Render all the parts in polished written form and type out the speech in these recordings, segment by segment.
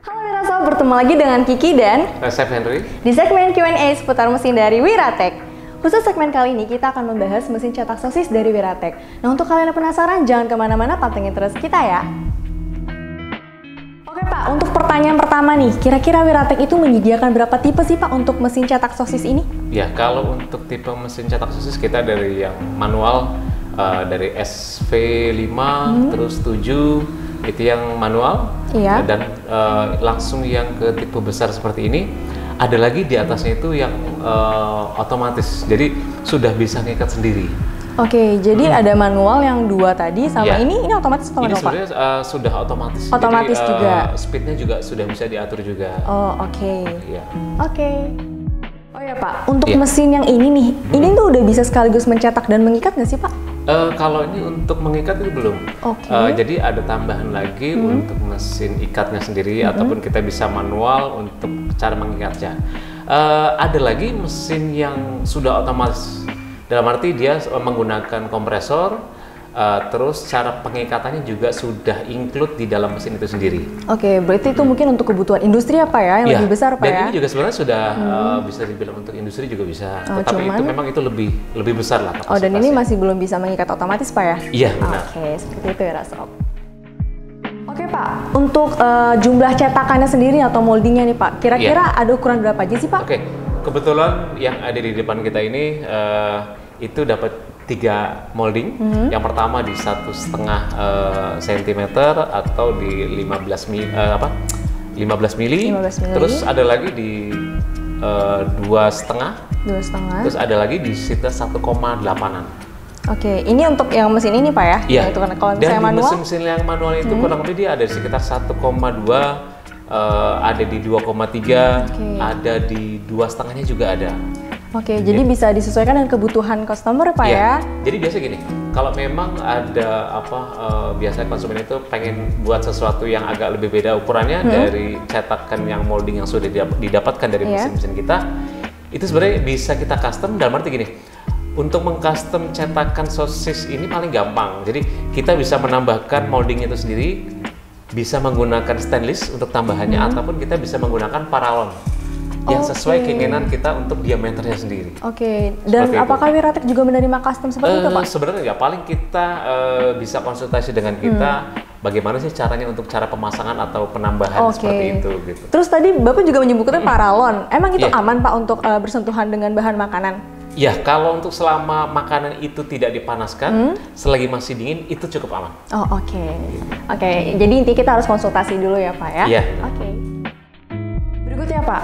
Halo Wirasob, bertemu lagi dengan Kiki dan Chef Henry di segmen Q&A seputar mesin dari Wiratek. Khusus segmen kali ini kita akan membahas mesin cetak sosis dari Wiratek. Nah, untuk kalian yang penasaran, jangan kemana-mana, pantengin terus kita ya. Oke Pak, untuk pertanyaan pertama nih, kira-kira Wiratek itu menyediakan berapa tipe sih Pak untuk mesin cetak sosis ini? Ya, kalau untuk tipe mesin cetak sosis kita dari yang manual, dari SV5, terus 7 itu yang manual, Iya. dan langsung yang ke tipe besar seperti ini. Ada lagi di atasnya itu yang otomatis, jadi sudah bisa ngikat sendiri. Oke, jadi ada manual yang 2 tadi sama Iya. ini otomatis atau Ini manual Pak? sebenarnya sudah otomatis. Otomatis jadi, juga. Speednya juga sudah bisa diatur juga. Oh, oke. Iya. Oke. Oh ya Pak, untuk Iya. mesin yang ini nih, ini tuh udah bisa sekaligus mencetak dan mengikat nggak sih Pak? Kalau ini untuk mengikat itu belum. Oke. Jadi ada tambahan lagi untuk mesin ikatnya sendiri ataupun kita bisa manual untuk cara mengikatnya. Ada lagi mesin yang sudah otomatis. Dalam arti dia menggunakan kompresor, terus cara pengikatannya juga sudah include di dalam mesin itu sendiri. Oke, berarti itu mungkin untuk kebutuhan industri apa ya, yang Iya, lebih besar Pak dan ya? ini juga sebenarnya sudah bisa dibilang untuk industri juga bisa. Oh, Tetapi itu cuman- memang itu lebih besar lah Oh, dan ini kapasitasnya. masih belum bisa mengikat otomatis Pak ya? Iya, benar. Oke, seperti itu ya Rasob. Oke Pak, untuk jumlah cetakannya sendiri atau moldingnya nih Pak, kira-kira ada ukuran berapa aja sih Pak? Oke, kebetulan yang ada di depan kita ini itu dapat 3 molding. Yang pertama di 1,5 cm atau di 15 mili, 15 mili. 15 mili. Terus ada lagi di 2,5. 2,5. Terus ada lagi di sekitar 1,8an. Oke, ini untuk yang mesin ini Pak ya? Iya. Yang itu kan kalau Dan misalnya di manual? mesin-mesin yang manual itu kurang lebih dia ada di sekitar 1,2, ada di 2,3, Oke. ada di 2,5-nya juga ada. Oke, jadi bisa disesuaikan dengan kebutuhan customer Pak Iya. ya? Jadi biasa gini, kalau memang ada biasa konsumen itu pengen buat sesuatu yang agak lebih beda ukurannya dari cetakan yang molding yang sudah didapatkan dari Iya. mesin-mesin kita, itu sebenarnya bisa kita custom. Dalam arti gini, untuk mengcustom cetakan sosis ini paling gampang. Jadi kita bisa menambahkan molding itu sendiri, bisa menggunakan stainless untuk tambahannya, ataupun kita bisa menggunakan paralon yang sesuai Oke. keinginan kita untuk diameternya sendiri. Oke, dan Seperti itu. apakah Wiratek juga menerima custom seperti itu Pak? Sebenarnya nggak, paling kita bisa konsultasi dengan kita bagaimana sih caranya untuk cara pemasangan atau penambahan Oke. seperti itu gitu. Terus tadi Bapak juga menyebutkan paralon. Emang itu Iya. aman Pak untuk bersentuhan dengan bahan makanan? Ya, kalau untuk selama makanan itu tidak dipanaskan, selagi masih dingin itu cukup aman. Oh, oke. Oke, jadi intinya kita harus konsultasi dulu ya Pak ya? Iya. Oke. Berikutnya Pak,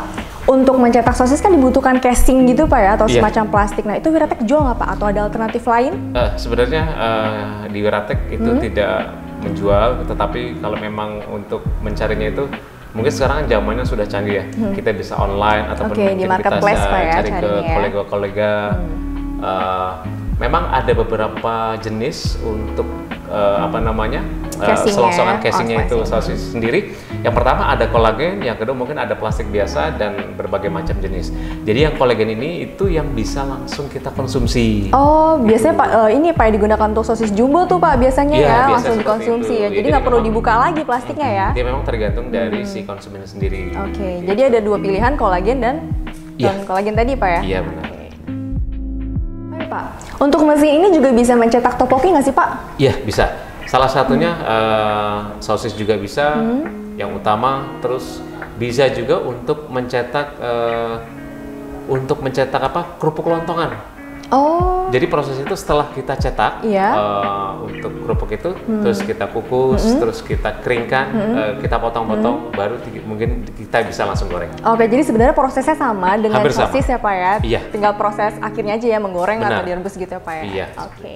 untuk mencetak sosis kan dibutuhkan casing gitu Pak ya, atau Iya. semacam plastik. Nah, itu Wiratek jual nggak Pak? Atau ada alternatif lain? Sebenarnya di Wiratek itu tidak menjual, tetapi kalau memang untuk mencarinya itu mungkin sekarang kan zamannya sudah canggih ya. Kita bisa online ataupun Oke, di mungkin kita marketplace, Pak ya, cari ke carinya ya. kolega-kolega. Memang ada beberapa jenis untuk Casingnya, selongsongan oh, casingnya itu casing. sosis sendiri. Yang pertama ada kolagen, yang kedua mungkin ada plastik biasa dan berbagai macam jenis. Jadi yang kolagen ini itu yang bisa langsung kita konsumsi. Oh, biasanya Pak, ini Pak digunakan untuk sosis jumbo tuh Pak biasanya Iya, ya, biasa langsung seperti dikonsumsi itu. ya. Ya, Jadi jadi nggak perlu memang- dibuka lagi plastiknya ya? Dia memang tergantung dari si konsumen sendiri. Oke, jadi ada 2 pilihan, kolagen dan Iya. non-kolagen tadi Pak ya? Iya, benar. Oke. Oke Pak, untuk mesin ini juga bisa mencetak topoki nggak sih Pak? Iya, bisa. Salah satunya sosis juga bisa, yang utama. Terus bisa juga untuk mencetak kerupuk lontongan. Oh, Jadi proses itu setelah kita cetak Iya. untuk kerupuk itu, terus kita kukus, terus kita keringkan, kita potong-potong, baru mungkin kita bisa langsung goreng. oke, jadi sebenarnya prosesnya sama dengan Hampir sama. sosis ya Pak ya? Iya. Tinggal proses akhirnya aja ya, menggoreng atau Benar. direbus gitu ya Pak ya? Iya. Oke.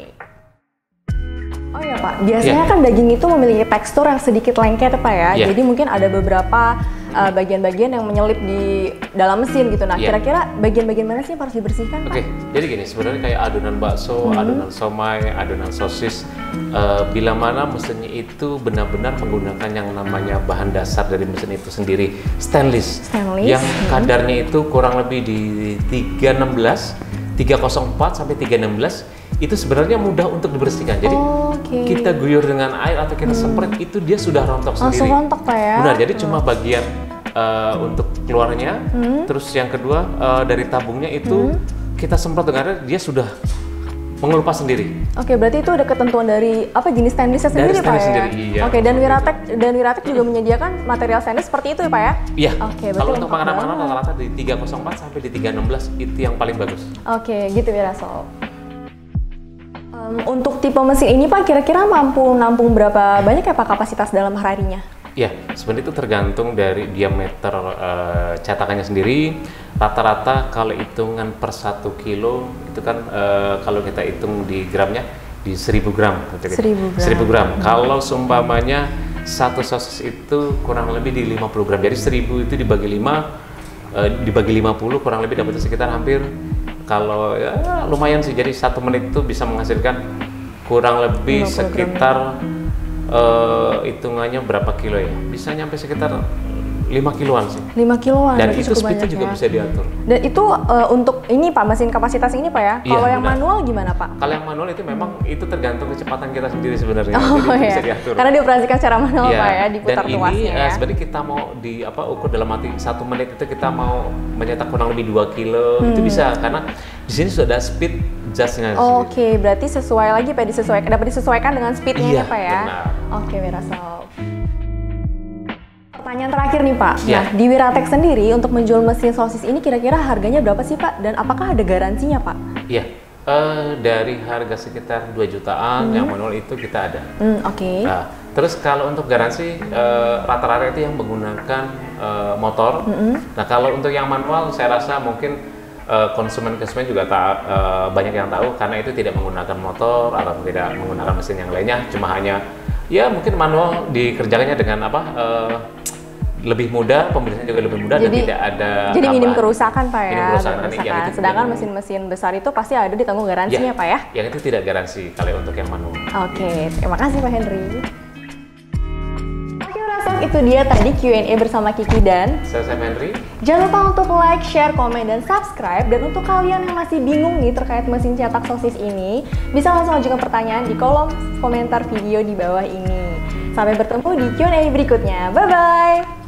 Oh iya Pak, biasanya Iya. kan daging itu memiliki tekstur yang sedikit lengket Pak ya? Iya. Jadi mungkin ada beberapa bagian-bagian yang menyelip di dalam mesin gitu. Nah, Iya. kira-kira bagian-bagian mana sih yang harus dibersihkan Pak? Oke, jadi gini, sebenarnya kayak adonan bakso, adonan somai, adonan sosis, bila mana mesinnya itu benar-benar menggunakan yang namanya bahan dasar dari mesin itu sendiri, stainless, Stainless, yang kadarnya itu kurang lebih di 304 sampai 316, itu sebenarnya mudah untuk dibersihkan. Jadi kita guyur dengan air atau kita semprot itu dia sudah rontok sendiri. Langsung rontok Pak ya? Benar, jadi cuma bagian untuk keluarnya, terus yang kedua dari tabungnya itu kita semprot dengan air, dia sudah mengelupas sendiri. Oke, berarti itu ada ketentuan dari apa jenis stainlessnya sendiri Pak ya? Sendiri, iya. Oke, dan Wiratek juga menyediakan material stainless seperti itu ya Pak ya? Iya. Oke, kalau untuk makanan rata-rata di 304 sampai di 316 itu yang paling bagus. Oke, gitu Wirasob. Untuk tipe mesin ini Pak, kira-kira mampu nampung berapa banyak ya Pak kapasitas dalam harinya? Ya, sebenarnya itu tergantung dari diameter cetakannya sendiri. Rata-rata kalau hitungan per 1 kilo itu kan kalau kita hitung di gramnya di 1000 gram. 1000 gram. Kalau seumpamanya satu sosis itu kurang lebih di 50 gram. Jadi 1000 itu dibagi 5, dibagi 50 kurang lebih dapat sekitar hampir, kalau ya lumayan sih. Jadi 1 menit itu bisa menghasilkan kurang lebih sekitar hitungannya berapa kilo ya? Bisa nyampe sekitar 5 kiloan sih. 5 kiloan. Dan itu speednya juga bisa diatur. Dan itu untuk ini Pak, mesin kapasitas ini Pak ya? Kalau yang manual gimana Pak? Kalau yang manual itu memang itu tergantung kecepatan kita sendiri sebenarnya. Oh, jadi iya. bisa diatur. Karena dioperasikan secara manual Pak ya, diputar tuasnya. Dan ini sebenarnya kita mau ukur dalam arti 1 menit itu kita mau mencetak kurang lebih 2 kilo, itu bisa karena di sini sudah ada speed adjustnya. Oke, berarti sesuai lagi Pak, dapat disesuaikan dengan speednya ya Pak ya? Benar. Oke, Wirasob. Pertanyaan terakhir nih Pak, nah di Wiratek sendiri untuk menjual mesin sosis ini kira-kira harganya berapa sih Pak? Dan apakah ada garansinya Pak? Iya, dari harga sekitar 2 jutaan, yang manual itu kita ada. Oke. Nah, terus kalau untuk garansi, rata-rata itu yang menggunakan motor. Nah kalau untuk yang manual saya rasa mungkin konsumen juga banyak yang tahu karena itu tidak menggunakan motor atau tidak menggunakan mesin yang lainnya, cuma hanya ya mungkin manual dikerjakannya dengan lebih mudah, pembersihannya juga lebih mudah, dan tidak ada jadi minim kerusakan Pak ya. Minim kerusakan. Sedangkan mesin-mesin besar itu pasti ada ditanggung garansinya Pak ya? Yang itu tidak garansi kalau untuk yang manual. Oke, terima kasih Pak Henry. Itu dia tadi Q&A bersama Kiki dan saya Sam Henry. Jangan lupa untuk like, share, komen, dan subscribe. Dan untuk kalian yang masih bingung nih terkait mesin cetak sosis ini, bisa langsung ajukan pertanyaan di kolom komentar video di bawah ini. Sampai bertemu di Q&A berikutnya. Bye-bye!